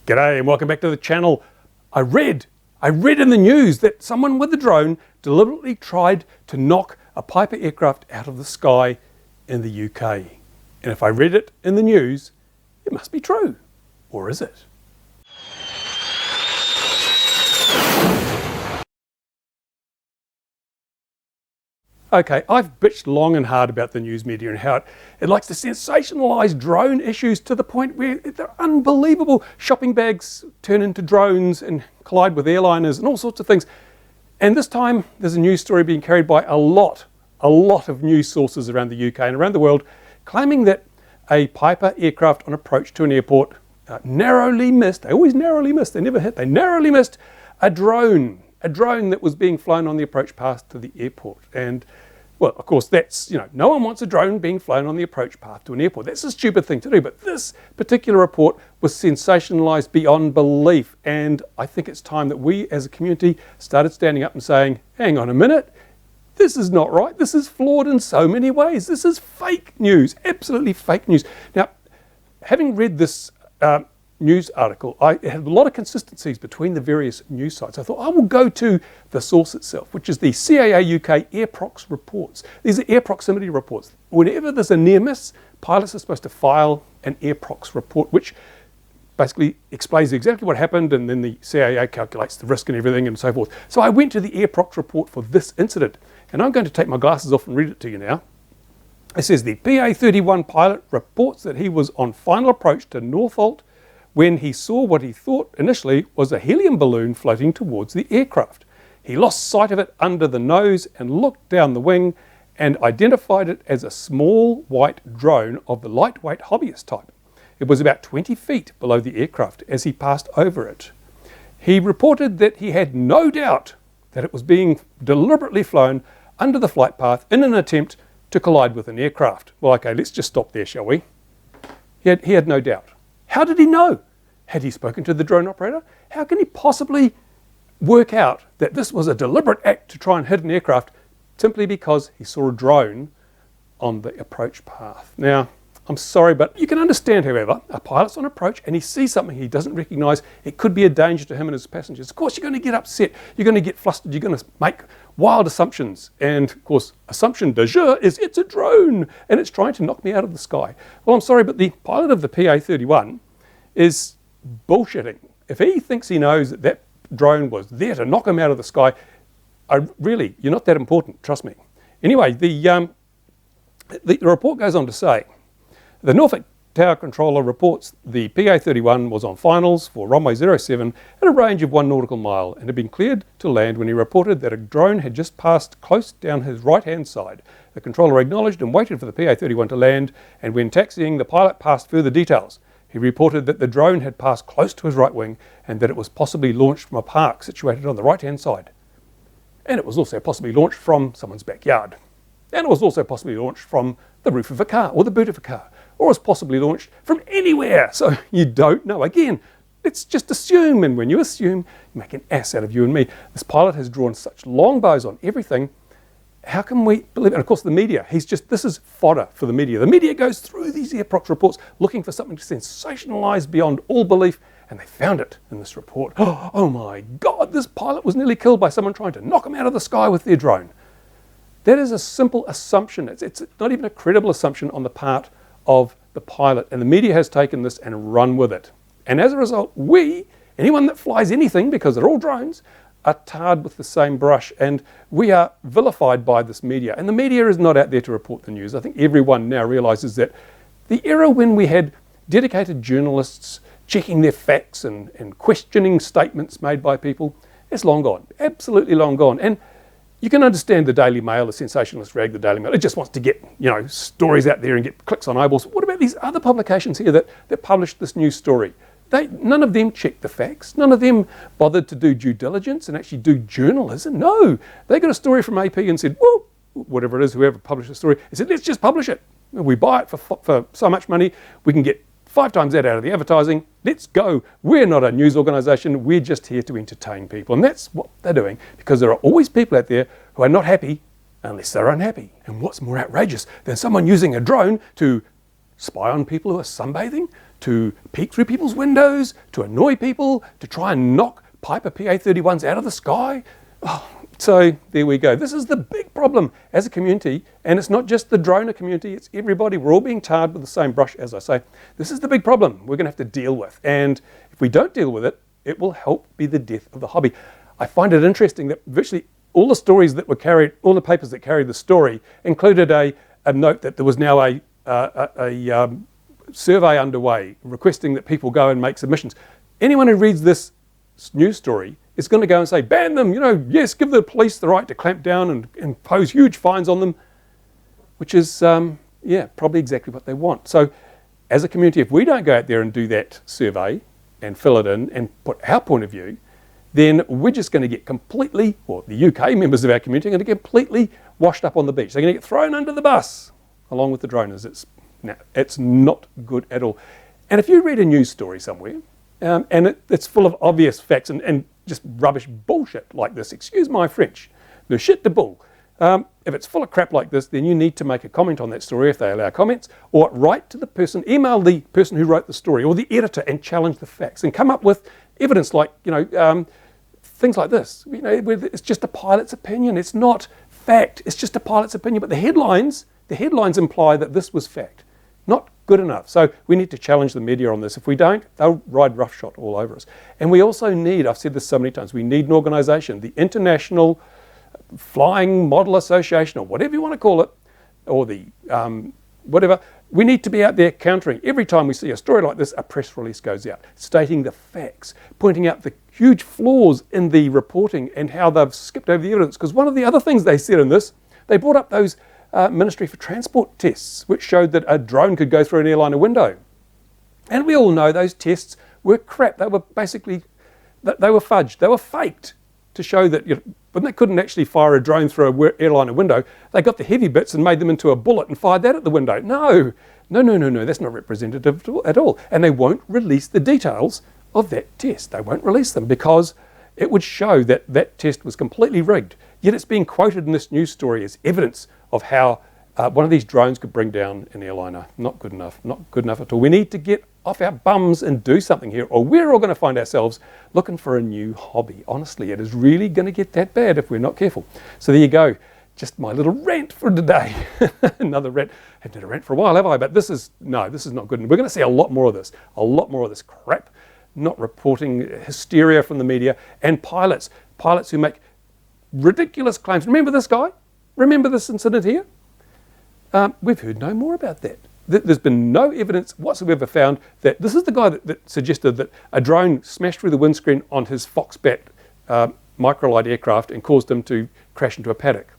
G'day and welcome back to the channel. I read in the news that someone with a drone deliberately tried to knock a Piper aircraft out of the sky in the UK. And if I read it in the news, it must be true. Or is it? Okay, I've bitched long and hard about the news media and how it likes to sensationalise drone issues to the point where they're unbelievable. Shopping bags turn into drones and collide with airliners and all sorts of things. And this time there's a news story being carried by a lot of news sources around the UK and around the world claiming that a Piper aircraft on approach to an airport narrowly missed, they always narrowly missed, they never hit, they narrowly missed a drone that was being flown on the approach path to the airport. And well, of course, that's, no one wants a drone being flown on the approach path to an airport. That's a stupid thing to do, but this particular report was sensationalized beyond belief. And I think it's time that we as a community started standing up and saying, hang on a minute, this is not right. This is flawed in so many ways. This is fake news, absolutely fake news. Now, having read this news article, I had a lot of consistencies between the various news sites. I thought I will go to the source itself, which is the CAA UK Air Prox reports. These are air proximity reports. Whenever there's a near miss, pilots are supposed to file an air prox report, which basically explains exactly what happened, and then the CAA calculates the risk and everything and so forth. So I went to the air prox report for this incident, and I'm going to take my glasses off and read it to you now. It says the PA31 pilot reports that he was on final approach to Northolt when he saw what he thought initially was a helium balloon floating towards the aircraft. He lost sight of it under the nose and looked down the wing and identified it as a small white drone of the lightweight hobbyist type. It was about 20 feet below the aircraft as he passed over it. He reported that he had no doubt that it was being deliberately flown under the flight path in an attempt to collide with an aircraft. Well, okay, let's just stop there, shall we? He had no doubt. How did he know? Had he spoken to the drone operator? How can he possibly work out that this was a deliberate act to try and hit an aircraft simply because he saw a drone on the approach path? Now, I'm sorry, but you can understand, however, a pilot's on approach and he sees something he doesn't recognise. It could be a danger to him and his passengers. Of course, you're going to get upset. You're going to get flustered. You're going to make wild assumptions. And of course, assumption du jour is it's a drone and it's trying to knock me out of the sky. Well, I'm sorry, but the pilot of the PA31 is bullshitting. If he thinks he knows that that drone was there to knock him out of the sky, you're not that important, trust me. Anyway, the report goes on to say, the Norfolk Tower Controller reports the PA31 was on finals for runway 07 at a range of 1 nautical mile and had been cleared to land when he reported that a drone had just passed close down his right-hand side. The controller acknowledged and waited for the PA31 to land, and when taxiing, the pilot passed further details. He reported that the drone had passed close to his right wing and that it was possibly launched from a park situated on the right-hand side. And it was also possibly launched from someone's backyard. And it was also possibly launched from the roof of a car or the boot of a car, or was possibly launched from anywhere. So you don't know. Again, let's just assume, and when you assume, you make an ass out of you and me. This pilot has drawn such long bows on everything. How can we believe it? And of course the media, this is fodder for the media. The media goes through these air prox reports looking for something to sensationalise beyond all belief, and they found it in this report. Oh my God, this pilot was nearly killed by someone trying to knock him out of the sky with their drone. That is a simple assumption. It's not even a credible assumption on the part of the pilot, and the media has taken this and run with it. And as a result, anyone that flies anything, because they're all drones, are tarred with the same brush, and we are vilified by this media. And the media is not out there to report the news. I think everyone now realises that the era when we had dedicated journalists checking their facts and questioning statements made by people, it's long gone, absolutely long gone. And you can understand the Daily Mail, the sensationalist rag, the Daily Mail. It just wants to get, stories out there and get clicks on eyeballs. What about these other publications here that published this news story? None of them checked the facts. None of them bothered to do due diligence and actually do journalism. No, they got a story from AP and said, well, whatever it is, whoever published the story, they said, let's just publish it. We buy it for so much money, we can get 5 times that out of the advertising. Let's go. We're not a news organisation. We're just here to entertain people. And that's what they're doing, because there are always people out there who are not happy unless they're unhappy. And what's more outrageous than someone using a drone to spy on people who are sunbathing, to peek through people's windows, to annoy people, to try and knock Piper PA31s out of the sky. Oh, so there we go. This is the big problem as a community, and it's not just the droner community, it's everybody. We're all being tarred with the same brush, as I say. This is the big problem we're going to have to deal with, and if we don't deal with it, it will help be the death of the hobby. I find it interesting that virtually all the stories that were carried, all the papers that carried the story, included a note that there was now a survey underway requesting that people go and make submissions. Anyone who reads this news story is going to go and say, ban them, yes, give the police the right to clamp down and impose huge fines on them, which is, probably exactly what they want. So as a community, if we don't go out there and do that survey and fill it in and put our point of view, then we're just going to get completely, or the UK members of our community are going to get completely washed up on the beach. They're going to get thrown under the bus along with the droners. It's not good at all. And if you read a news story somewhere, and it's full of obvious facts and just rubbish bullshit like this, excuse my French, the shit de bull. If it's full of crap like this, then you need to make a comment on that story if they allow comments, or write to the person, email the person who wrote the story or the editor and challenge the facts and come up with evidence like, things like this. It's just a pilot's opinion. It's not fact. It's just a pilot's opinion. But the headlines imply that this was fact. Not good enough. So we need to challenge the media on this. If we don't, they'll ride roughshod all over us. And we also need, I've said this so many times, we need an organisation, the International Flying Model Association, or whatever you want to call it, or the whatever. We need to be out there countering. Every time we see a story like this, a press release goes out stating the facts, pointing out the huge flaws in the reporting and how they've skipped over the evidence. Because one of the other things they said in this, they brought up those Ministry for Transport tests, which showed that a drone could go through an airliner window. And we all know those tests were crap. They were basically, they were fudged. They were faked to show that when they couldn't actually fire a drone through an airliner window, they got the heavy bits and made them into a bullet and fired that at the window. No, that's not representative at all. And they won't release the details of that test. They won't release them because it would show that that test was completely rigged. Yet it's being quoted in this news story as evidence of how one of these drones could bring down an airliner. Not good enough, not good enough at all. We need to get off our bums and do something here, or we're all going to find ourselves looking for a new hobby. Honestly, it is really going to get that bad if we're not careful. So there you go. Just my little rant for today. Another rant. I haven't had a rant for a while, have I? But this is not good. And we're going to see a lot more of this crap, not reporting, hysteria from the media, and pilots who make ridiculous claims. Remember this guy? Remember this incident here? We've heard no more about that. There's been no evidence whatsoever found that this is the guy that suggested that a drone smashed through the windscreen on his Foxbat microlight aircraft and caused him to crash into a paddock.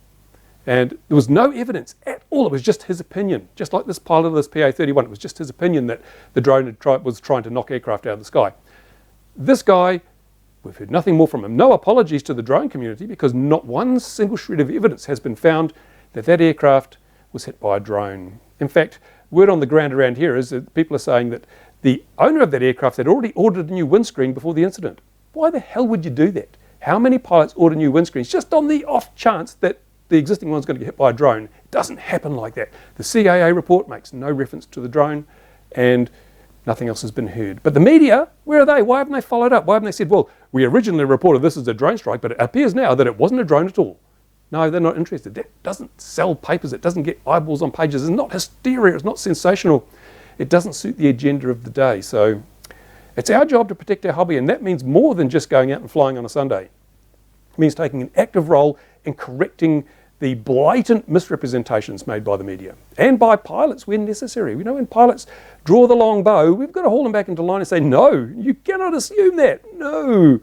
And there was no evidence at all. It was just his opinion. Just like this pilot of this PA31, it was just his opinion that the drone was trying to knock aircraft out of the sky. This guy, we've heard nothing more from him. No apologies to the drone community because not one single shred of evidence has been found that that aircraft was hit by a drone. In fact, word on the ground around here is that people are saying that the owner of that aircraft had already ordered a new windscreen before the incident. Why the hell would you do that? How many pilots order new windscreens just on the off chance that the existing one's going to get hit by a drone? It doesn't happen like that. The CAA report makes no reference to the drone and nothing else has been heard. But the media, where are they? Why haven't they followed up? Why haven't they said, well, we originally reported this as a drone strike, but it appears now that it wasn't a drone at all? No, they're not interested. That doesn't sell papers. It doesn't get eyeballs on pages. It's not hysteria. It's not sensational. It doesn't suit the agenda of the day. So it's our job to protect our hobby, and that means more than just going out and flying on a Sunday. It means taking an active role in correcting the blatant misrepresentations made by the media and by pilots when necessary. We know when pilots draw the long bow, we've got to haul them back into line and say, no, you cannot assume that. No.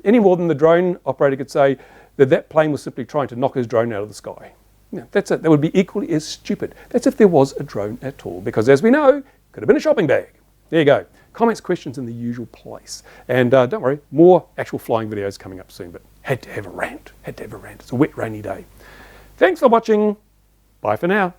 Any more than the drone operator could say that plane was simply trying to knock his drone out of the sky. Yeah, that's it. That would be equally as stupid. That's if there was a drone at all, because as we know, it could have been a shopping bag. There you go. Comments, questions in the usual place. And don't worry, more actual flying videos coming up soon, but had to have a rant. It's a wet, rainy day. Thanks for watching. Bye for now.